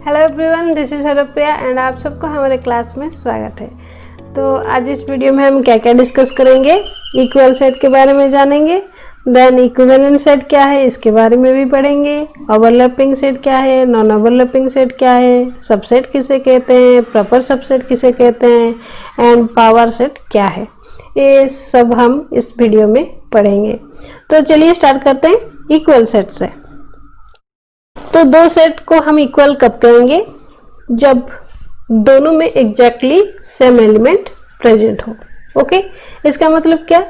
Hello everyone, this is Harpriya and आप सबको हमारे क्लास में स्वागत है। तो आज इस वीडियो में हम क्या क्या डिस्कस करेंगे, इक्वल सेट के बारे में जानेंगे, देन इक्विवेलेंट सेट क्या है इसके बारे में भी पढ़ेंगे, ओवरलैपिंग सेट क्या है, नॉन ओवरलैपिंग सेट क्या है, सबसेट किसे कहते हैं, प्रॉपर सबसेट किसे कहते हैं एंड पावर सेट क्या है, ये सब हम इस वीडियो में पढ़ेंगे। तो चलिए स्टार्ट करते हैं इक्वल सेट से। तो दो सेट को हम इक्वल कब कहेंगे, जब दोनों में एग्जैक्टली सेम एलिमेंट प्रेजेंट हो। ओके, इसका मतलब क्या,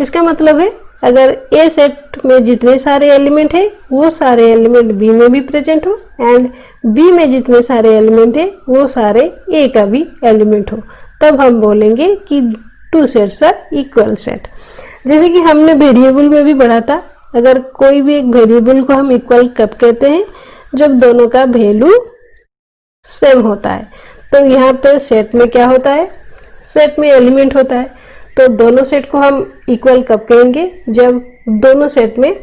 इसका मतलब है अगर ए सेट में जितने सारे एलिमेंट है वो सारे एलिमेंट बी में भी प्रेजेंट हो एंड बी में जितने सारे एलिमेंट है वो सारे ए का भी एलिमेंट हो, तब हम बोलेंगे कि two sets are equal set. जैसे कि हमने वेरिएबल में भी पढ़ा था, अगर कोई भी एक वेरिएबल को हम इक्वल कब कहते हैं, जब दोनों का वैल्यू सेम होता है। तो यहाँ पे सेट में क्या होता है, सेट में एलिमेंट होता है, तो दोनों सेट को हम इक्वल कब कहेंगे, जब दोनों सेट में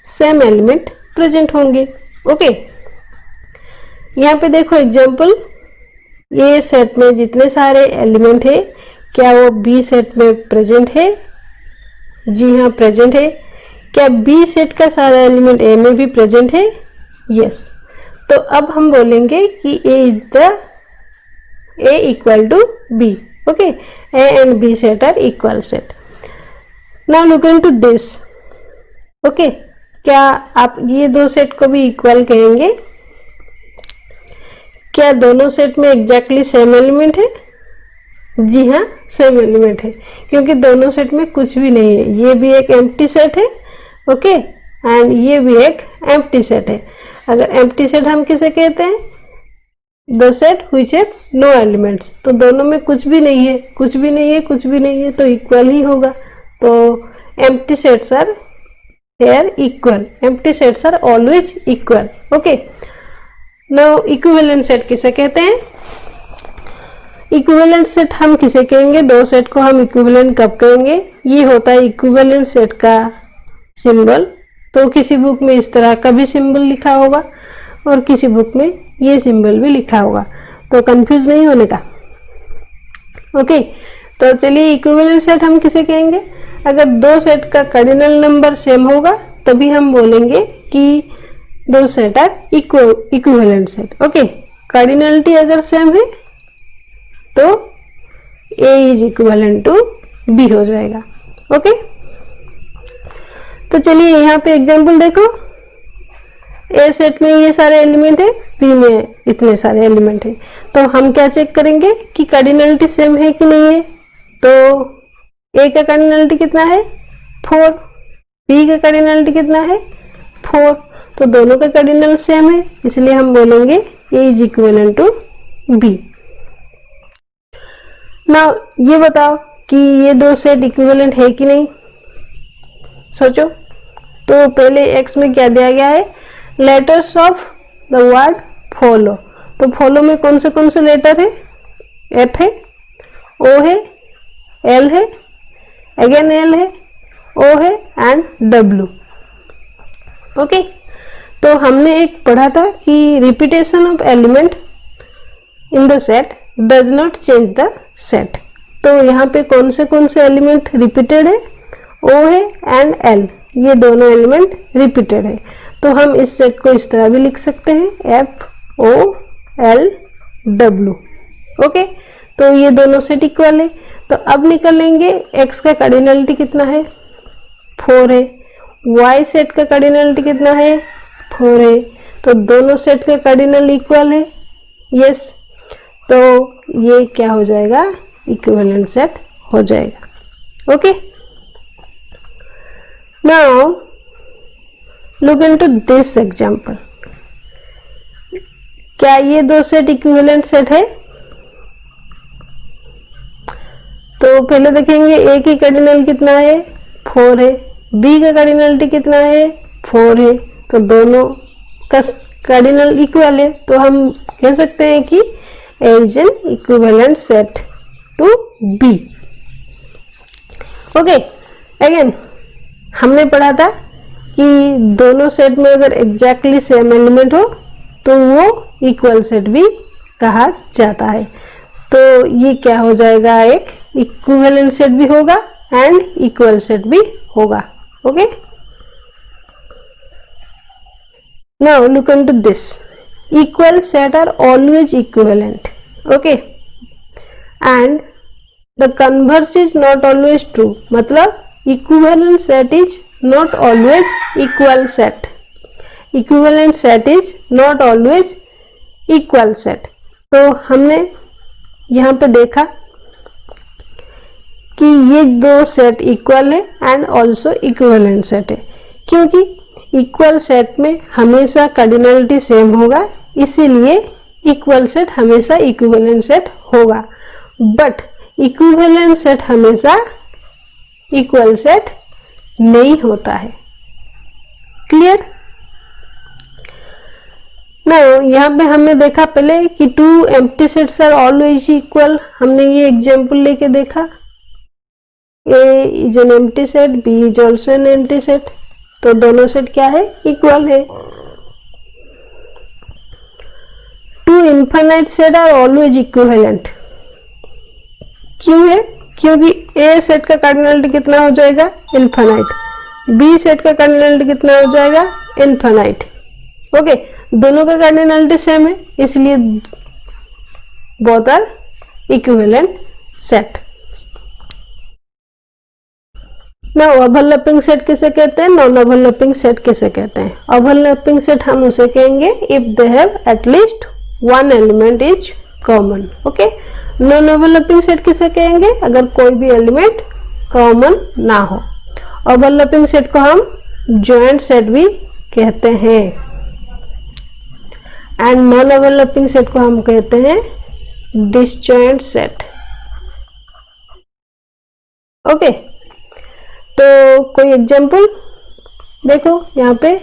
सेम एलिमेंट प्रेजेंट होंगे। ओके, यहाँ पे देखो एग्जांपल, ये सेट में जितने सारे एलिमेंट है क्या वो बी सेट में प्रेजेंट है? जी हाँ, प्रेजेंट है। क्या बी सेट का सारा एलिमेंट ए में भी प्रेजेंट है? यस। तो अब हम बोलेंगे कि A is the A equal to B. Okay, A and B set are equal set. Now look into this. Okay, क्या आप ये दो सेट को भी इक्वल कहेंगे? क्या दोनों सेट में एग्जैक्टली सेम एलिमेंट है? जी हाँ, सेम एलिमेंट है, क्योंकि दोनों सेट में कुछ भी नहीं है। ये भी एक एम्प्टी सेट है, ओके, एंड ये भी एक एम्प्टी सेट है। अगर एम्प्टी सेट हम किसे कहते हैं, the set which have no elements. तो दोनों में कुछ भी नहीं है, कुछ भी नहीं है, कुछ भी नहीं है, तो इक्वल ही होगा। तो empty sets are here equal, empty sets are always equal. Okay, now equivalent set किसे कहते हैं? इक्विवेलेंट सेट हम किसे कहेंगे, दो सेट को हम इक्विवेलेंट कब कहेंगे? ये होता है इक्विवेलेंट सेट का सिंबल। तो किसी बुक में इस तरह का भी सिंबल लिखा होगा और किसी बुक में ये सिंबल भी लिखा होगा, तो कंफ्यूज नहीं होने का। ओके, तो चलिए इक्विवेलेंट सेट हम किसे कहेंगे? अगर दो सेट का कार्डिनल नंबर सेम होगा तभी हम बोलेंगे कि दो set are equivalent set. Okay, cardinality अगर सेम है तो A is equivalent to B हो जाएगा। ओके, तो चलिए यहाँ पे एग्जांपल देखो, ए सेट में ये सारे एलिमेंट है, बी में इतने सारे एलिमेंट है, तो हम क्या चेक करेंगे कि कार्डिनलिटी सेम है कि नहीं है। तो ए का कार्डिनलिटी कितना है? 4, बी का कार्डिनलिटी कितना है? 4, तो दोनों का कार्डिनल सेम है, इसलिए हम बोलेंगे A is equivalent to B. Now ये बताओ कि ये दो सेट इक्विवेलेंट है कि नहीं, सोचो। तो पहले एक्स में क्या दिया गया है, letters of the word follow. तो फॉलो में कौन से लेटर है? एफ है, ओ है, एल है, अगेन एल है, ओ है एंड डब्ल्यू। ओके, तो हमने एक पढ़ा था कि repetition of element in the set does not change the set. तो यहाँ पे कौन से एलिमेंट रिपीटेड है? ओ है एंड एल, ये दोनों एलिमेंट रिपीटेड है। तो हम इस सेट को इस तरह भी लिख सकते हैं, F O L W. Okay, तो ये दोनों सेट इक्वल है। तो अब निकालेंगे एक्स का कार्डिनलिटी कितना है? 4 है। वाई सेट का कार्डिनलिटी कितना है? 4 है। तो दोनों सेट का कार्डिनल इक्वल है, यस। तो ये क्या हो जाएगा, इक्विवेलेंट सेट हो जाएगा। Okay, now look into this example. क्या ये दो सेट इक्विवेलेंट सेट है? तो पहले देखेंगे ए की कार्डिनल कितना है? 4 है। बी का कार्डिनलिटी कितना है? 4 है। तो दोनों का कार्डिनल इक्वल है, तो हम कह सकते हैं कि A is an equivalent set to B. Okay, again हमने पढ़ा था कि दोनों सेट में अगर एग्जैक्टली सेम एलिमेंट हो तो वो इक्वल सेट भी कहा जाता है। तो ये क्या हो जाएगा, एक इक्विवेलेंट सेट भी होगा एंड इक्वल सेट भी होगा। Okay, now look into this, equal set are always equivalent, okay, and the converse is not always true, मतलब equivalent set is not always equal set, equivalent set is not always equal set। तो हमने यहाँ पे देखा कि ये दो set equal है एंड ऑल्सो इक्विवेलेंट सेट है, क्योंकि इक्वल सेट में हमेशा कार्डिनलिटी सेम होगा, इसीलिए इक्वल सेट हमेशा इक्विवेलेंट सेट होगा। बट इक्विवेलेंट सेट हमेशा इक्वल सेट नहीं होता है। क्लियर? नाउ यहाँ पे हमने देखा पहले कि two empty sets are always equal. हमने ये एग्जांपल लेके देखा, A is an empty set, B is also an empty set, तो दोनों सेट क्या है, इक्वल है। Two infinite set are always equivalent. क्यों है? क्योंकि ए सेट का कार्डिनलिटी कितना हो जाएगा, इनफाइनाइट, बी सेट का कार्डिनलिटी कितना हो जाएगा, इनफाइनाइट। ओके, दोनों का कार्डिनलिटी सेम है, इसलिए बोथ आर इक्विवेलेंट सेट। ना ओवरलैपिंग सेट किसे कहते हैं, नॉन ओवरलैपिंग सेट किसे कहते हैं? ओवरलैपिंग सेट हम उसे कहेंगे if they have at least one element is common. Okay, non overlapping set किसे कहेंगे, अगर कोई भी एलिमेंट कॉमन ना हो। ओवरलैपिंग सेट को हम जॉइंट सेट भी कहते हैं एंड नॉन ओवरलैपिंग सेट को हम कहते हैं डिसजॉइंट सेट। ओके, तो कोई एग्जांपल देखो, यहाँ पे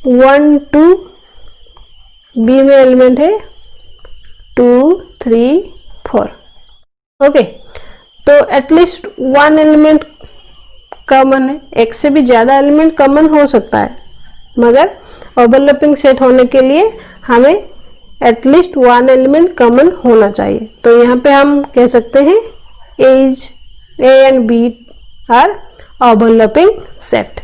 1 2 बी में एलिमेंट है 2 3 4। ओके, तो एटलीस्ट वन एलिमेंट कॉमन है, एक से भी ज्यादा एलिमेंट कॉमन हो सकता है, मगर ओवरलैपिंग सेट होने के लिए हमें एटलीस्ट वन एलिमेंट कॉमन होना चाहिए। तो यहाँ पे हम कह सकते हैं A and B are overlapping set.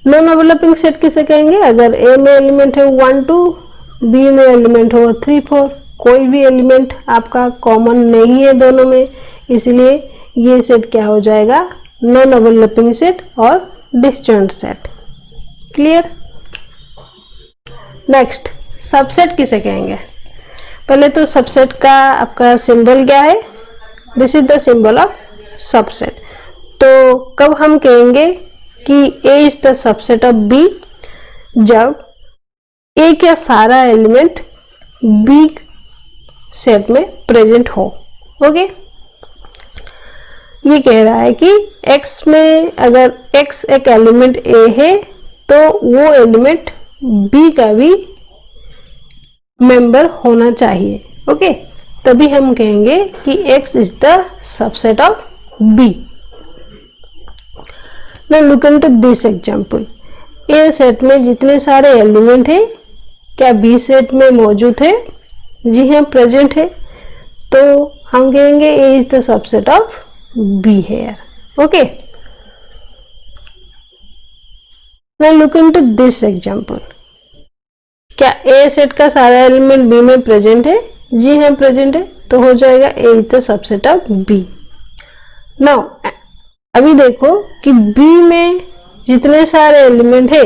Non overlapping set किसे कहेंगे, अगर ए में एलिमेंट है 1 2, बी में एलिमेंट हो 3 4, कोई भी एलिमेंट आपका कॉमन नहीं है दोनों में, इसलिए ये सेट क्या हो जाएगा, नॉन ओवरलैपिंग सेट और disjoint set. Clear? Next, subset किसे कहेंगे? पहले तो सबसेट का आपका सिंबल क्या है, this is the symbol of subset. तो कब हम कहेंगे कि A is the subset of B, जब A का सारा एलिमेंट B सेट में प्रेजेंट हो। ओके, ये कह रहा है कि X में अगर X एक एलिमेंट A है तो वो एलिमेंट B का भी मेंबर होना चाहिए। ओके, तभी हम कहेंगे कि X is the subset of B। Now look into this example, A set में जितने सारे एलिमेंट हैं क्या B सेट में मौजूद है? जी हाँ, प्रेजेंट है, तो हम कहेंगे A is the subset of B here. Okay, now look into this example, क्या A सेट का सारा एलिमेंट B में प्रेजेंट है? जी हाँ, प्रेजेंट है, तो हो जाएगा A is the subset of B। Now अभी देखो कि B में जितने सारे एलिमेंट है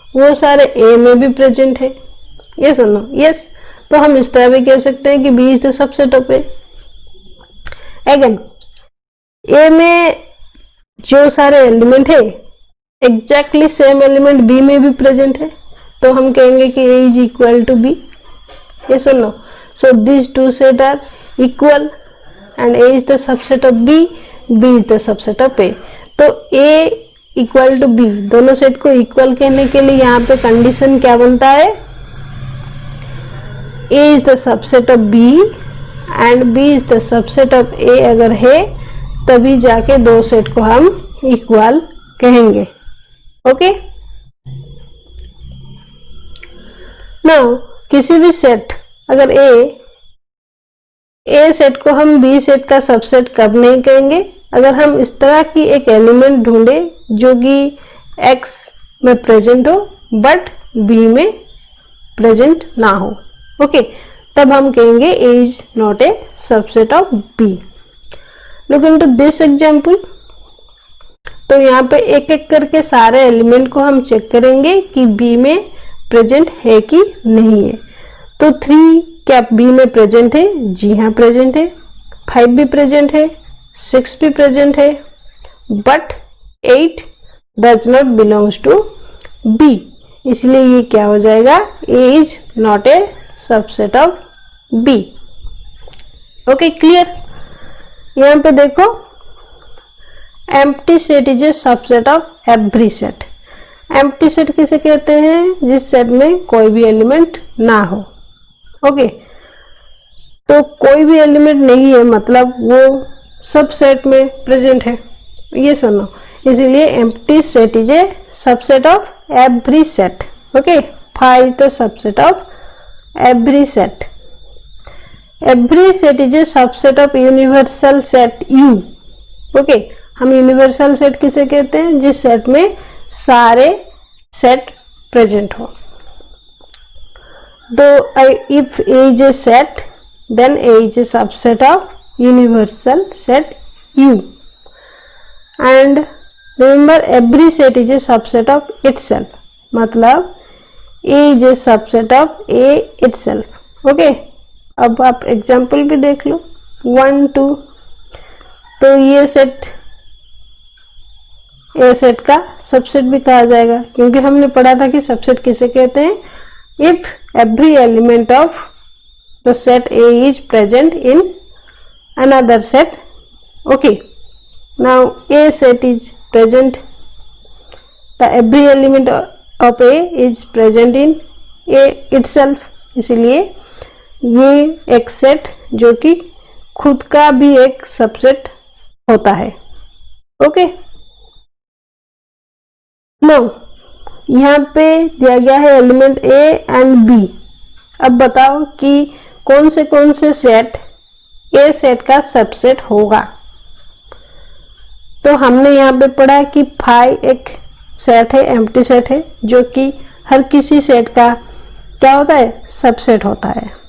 वो सारे A में भी प्रेजेंट है, यस और नो? यस, तो हम इस तरह भी कह सकते हैं कि B is the subset of A। Again, A में जो सारे एलिमेंट है एग्जैक्टली सेम एलिमेंट B में भी प्रेजेंट है, तो हम कहेंगे कि A is equal to B, yes और no? So this two set are equal and A is the subset of B, B is the subset of A। तो A equal to B, दोनों set को equal कहने के लिए यहाँ पे condition क्या बनता है, A is the subset of B and B is the subset of A अगर है, तभी जाके दो सेट को हम इक्वल कहेंगे। ओके, नाउ किसी भी सेट, अगर ए सेट को हम बी सेट का सबसेट कब नहीं कहेंगे, अगर हम इस तरह की एक एलिमेंट ढूंढे जो कि एक्स में प्रेजेंट हो बट बी में प्रेजेंट ना हो, ओके, तब हम कहेंगे A is not a subset of B. Look into this example. तो यहाँ पे एक एक करके सारे एलिमेंट को हम चेक करेंगे कि बी में प्रेजेंट है कि नहीं है। तो 3 क्या बी में प्रेजेंट है? जी हाँ प्रेजेंट है। 5 भी प्रेजेंट है, 6 भी प्रेजेंट है, but 8 does not belongs to B, इसलिए ये क्या हो जाएगा? A is not a subset of B. Okay clear. यहाँ पे देखो, empty set is a subset of every set. Empty set किसे कहते हैं? जिस सेट में कोई भी एलिमेंट ना हो। ओके, तो कोई भी एलिमेंट नहीं है मतलब वो सब सेट में प्रेजेंट है, ये सुनो। इसीलिए empty set is a subset of every set. Okay, 5 the subset of every set. Every set is a subset of universal set you. Okay, हम यूनिवर्सल सेट किसे कहते हैं? जिस सेट में सारे सेट प्रेजेंट हो। तो if A is a set, then A is a subset of universal set U. And remember, every set is a subset of itself. मतलब A is a subset of A itself. Okay? अब आप example भी देख लो, 1 2। तो ये set ए set का subset भी कहा जाएगा, क्योंकि हमने पढ़ा था कि सबसेट किसे कहते हैं? If every element of the set A is present in another set. Okay, now A set is present, the every element of A is present in A itself, इसलिए ये एक सेट जो कि खुद का भी एक सबसेट होता है। ओके, नाउ यहाँ पे दिया गया है एलिमेंट ए एंड बी। अब बताओ कि कौन से सेट ए सेट का सबसेट होगा। तो हमने यहाँ पे पढ़ा कि 5 एक सेट है, एम्प्टी सेट है, जो कि हर किसी सेट का क्या होता है? सबसेट होता है।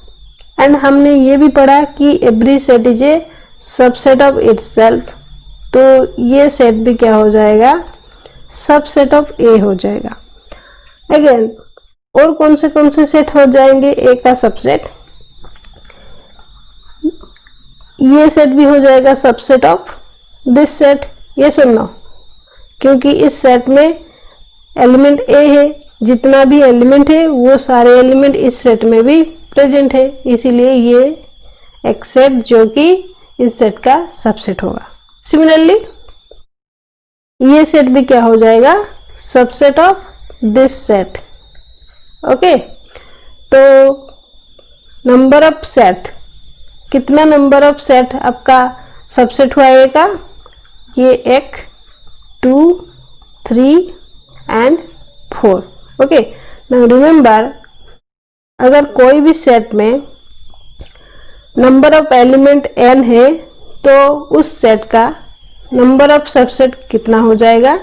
एंड हमने ये भी पढ़ा कि every set is a subset of itself. तो ये सेट भी क्या हो जाएगा? सबसेट ऑफ ए हो जाएगा। अगेन, और कौन से सेट हो जाएंगे ए का सबसेट? ये सेट भी हो जाएगा सबसेट ऑफ दिस सेट। ये सुनना, क्योंकि इस सेट में एलिमेंट ए है, जितना भी एलिमेंट है वो सारे एलिमेंट इस सेट में भी प्रेजेंट है, इसीलिए ये एक सेट जो कि इस सेट का सबसेट होगा। सिमिलरली ये सेट भी क्या हो जाएगा? Subset of this set. Okay, तो नंबर ऑफ सेट, कितना नंबर ऑफ सेट आपका सबसेट हुआ ए का? ये 1 2 3 एंड 4। ओके, नाउ रिमेंबर, अगर कोई भी सेट में नंबर ऑफ एलिमेंट n है तो उस सेट का नंबर ऑफ सबसेट कितना हो जाएगा?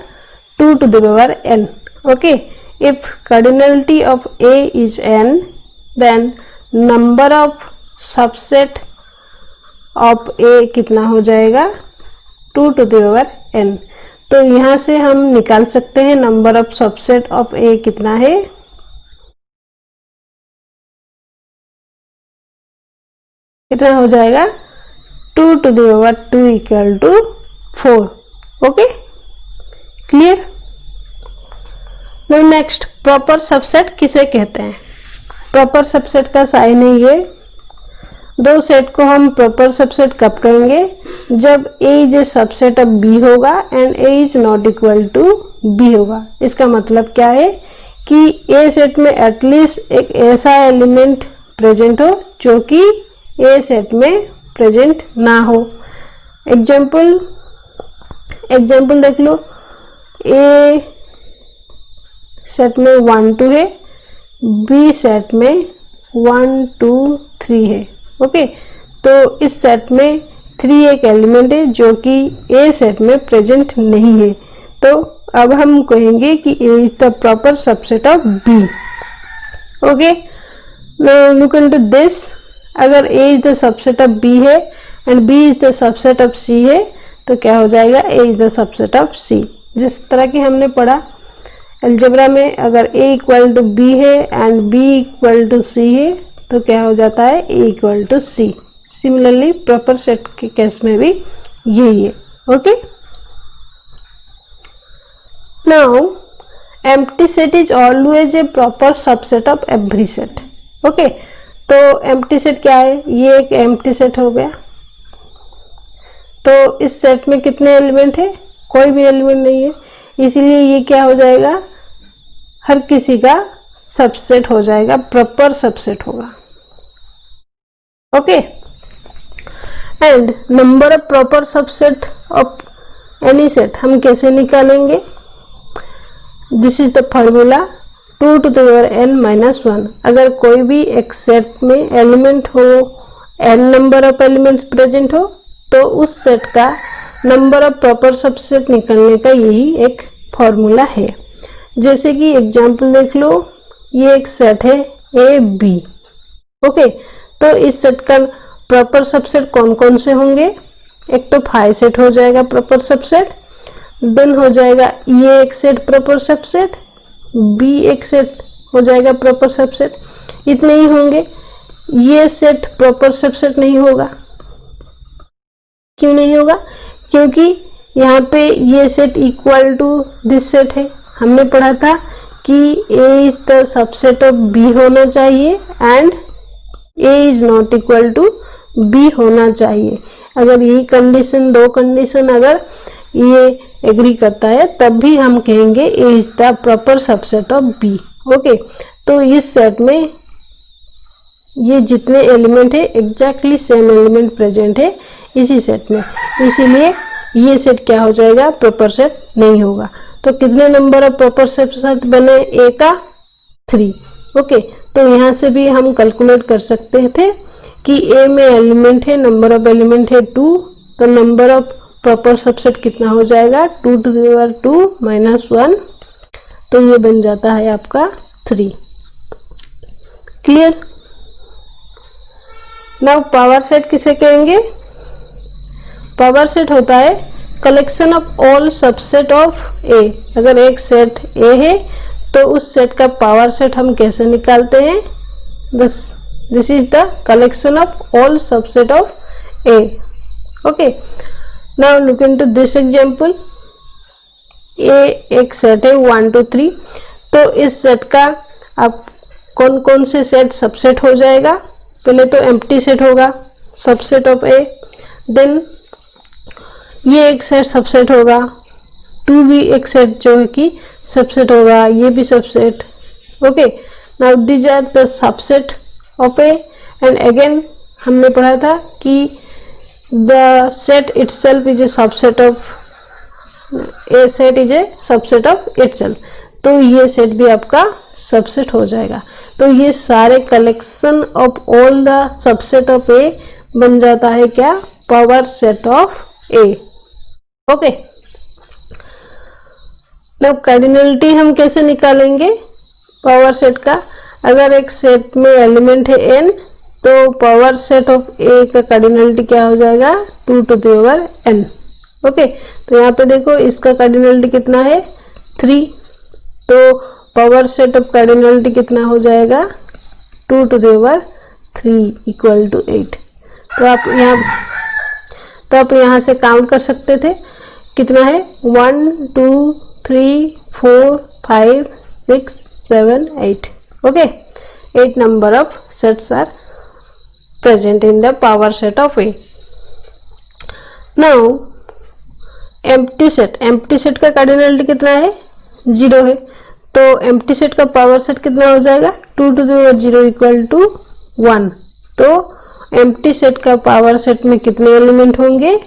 2 to the power n। Okay, if cardinality of A is n, then number of subset of A कितना हो जाएगा? 2 to the power n। तो यहाँ से हम निकाल सकते हैं number of subset of A कितना है? कितना हो जाएगा? 2 to the power 2 equal to 4। Okay, clear. Now next, proper subset किसे कहते हैं? प्रॉपर सबसेट का साइन है ये। दो सेट को हम प्रॉपर सबसेट कब कहेंगे? जब A is a subset of B होगा and A is not equal to B होगा। इसका मतलब क्या है कि A सेट में एटलीस्ट एक ऐसा एलिमेंट प्रेजेंट हो जो कि A सेट में प्रेजेंट ना हो। एग्जाम्पल देख लो, A सेट में 1 2 है, बी सेट में 1 2 3 है। ओके, तो इस सेट में 3 एक एलिमेंट है जो कि ए सेट में प्रेजेंट नहीं है। तो अब हम कहेंगे कि A is the proper subset of B. Okay, now look into this. अगर A is the subset of B है and B is the subset of C है तो क्या हो जाएगा, A is the subset of C. जिस तरह की हमने पढ़ा अलजेब्रा में, अगर ए इक्वल टू बी है and B equal to C है तो क्या हो जाता है, A equal to C. Similarly proper set के केस में भी यही है। Okay, now empty set is always a proper subset of every set. Okay, तो एम्प्टी सेट क्या है, ये एक एम्प्टी सेट हो गया। तो इस सेट में कितने एलिमेंट है, कोई भी एलिमेंट नहीं है, इसीलिए ये क्या हो जाएगा, हर किसी का सबसेट हो जाएगा, प्रॉपर सबसेट होगा। Okay, and number of proper subset of any set हम कैसे निकालेंगे, this is the formula 2 to the power n minus 1। अगर कोई भी एक सेट में एलिमेंट हो, n number of elements present हो, तो उस सेट का नंबर ऑफ प्रॉपर सबसेट निकालने का यही एक फॉर्मूला है। जैसे कि एग्जांपल देख लो, ये एक सेट है ए बी। ओके, तो इस सेट का प्रॉपर सबसेट कौन कौन से होंगे, एक तो फाई सेट हो जाएगा प्रॉपर सबसेट, देन हो जाएगा ये एक सेट प्रॉपर सबसेट, बी एक सेट हो जाएगा प्रॉपर सबसेट। इतने ही होंगे, ये सेट प्रॉपर सबसेट नहीं होगा। क्यों नहीं होगा, क्योंकि यहाँ पे ये set equal to this set है। हमने पढ़ा था कि A is the subset of B होना चाहिए and A is not equal to B होना चाहिए। अगर यही कंडीशन, दो कंडीशन अगर ये एग्री करता है तब भी हम कहेंगे A is the proper subset of B. Okay, तो इस सेट में ये जितने एलिमेंट है एग्जैक्टली सेम एलिमेंट प्रेजेंट है इसी सेट में, इसीलिए ये सेट क्या हो जाएगा, प्रॉपर सेट नहीं होगा। तो कितने नंबर ऑफ प्रॉपर सेट बने, ए का 3। ओके, तो यहाँ से भी हम कैलकुलेट कर सकते थे कि ए में एलिमेंट है, नंबर ऑफ एलिमेंट है 2, तो नंबर ऑफ प्रॉपर सबसेट कितना हो जाएगा, 2 to the power 2 minus 1, तो ये बन जाता है आपका 3। क्लियर। नाउ पावर सेट किसे कहेंगे, पावर सेट होता है collection of all subset of A. अगर एक सेट ए है तो उस सेट का पावर सेट हम कैसे निकालते हैं, this is the collection of all subset of A. Okay, now look into this example. A एक सेट है 1 2 3, तो इस सेट का आप कौन कौन से सेट सबसेट हो जाएगा, पहले तो एम्प्टी सेट होगा सबसेट ऑफ ए, देन ये एक सेट सबसेट होगा, 2 भी एक सेट जो है कि सबसेट होगा, ये भी subset. Okay, now these are the subset of A and again हमने पढ़ा था कि the set itself is a subset of A, set is a subset of itself, तो ये सेट भी आपका सबसेट हो जाएगा। तो ये सारे collection of all the subset of A बन जाता है क्या, power set of A. Okay, अब कार्डिनलिटी हम कैसे निकालेंगे पावर सेट का, अगर एक सेट में एलिमेंट है n तो पावर सेट ऑफ ए का कार्डिनलिटी क्या हो जाएगा, 2 to the power n। Okay, तो यहाँ पे देखो इसका कार्डिनलिटी कितना है 3, तो पावर सेट ऑफ कार्डिनलिटी कितना हो जाएगा 2 to the power 3 equal to 8। तो आप यहाँ से काउंट कर सकते थे कितना है 1 2 3 4 5 6 7 8। Okay, 8 number of sets are present in the power set of A. Now empty set का कार्डिनलिटी कितना है 0 है, तो empty set का पावर सेट कितना हो जाएगा 2 to the power 0 equal to 1। तो empty set का पावर सेट में कितने एलिमेंट होंगे,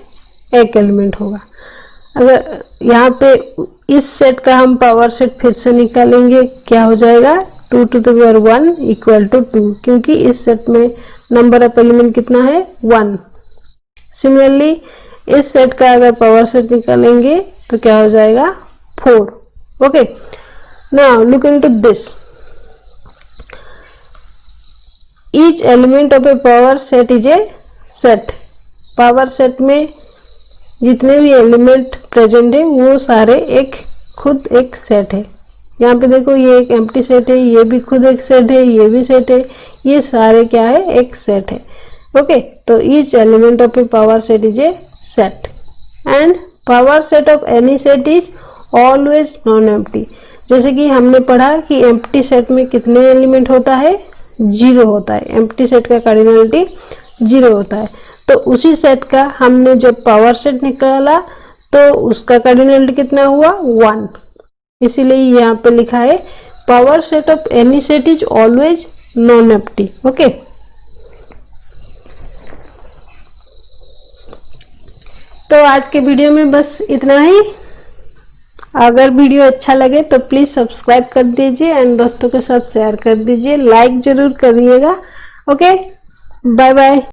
एक एलिमेंट होगा। अगर यहाँ पे इस सेट का हम पावर सेट फिर से निकालेंगे क्या हो जाएगा 2 to the power 1 equal to 2, क्योंकि इस सेट में नंबर ऑफ एलिमेंट कितना है 1। सिमिलरली इस सेट का अगर पावर सेट निकालेंगे तो क्या हो जाएगा 4। Okay, now look into this. Each element of A power set is A set. Power set में जितने भी एलिमेंट प्रेजेंट है वो सारे खुद एक सेट है। यहाँ पे देखो ये एक एम्प्टी सेट है, ये भी खुद एक सेट है, ये भी सेट है, ये सारे क्या है एक सेट है। ओके, तो each element of A power set is A set and power set of any set is always non empty. जैसे कि हमने पढ़ा कि एम्प्टी सेट में कितने एलिमेंट होता है 0 होता है, एम्प्टी सेट का कार्डिनलिटी 0 होता है। तो उसी सेट का हमने जब पावर सेट निकाला तो उसका कार्डिनलिटी कितना हुआ 1। इसीलिए यहाँ पे लिखा है power set of any set is always non empty. Okay, तो आज के वीडियो में बस इतना ही। अगर वीडियो अच्छा लगे तो प्लीज सब्सक्राइब कर दीजिए एंड दोस्तों के साथ शेयर कर दीजिए, लाइक जरूर करिएगा। Okay, bye bye.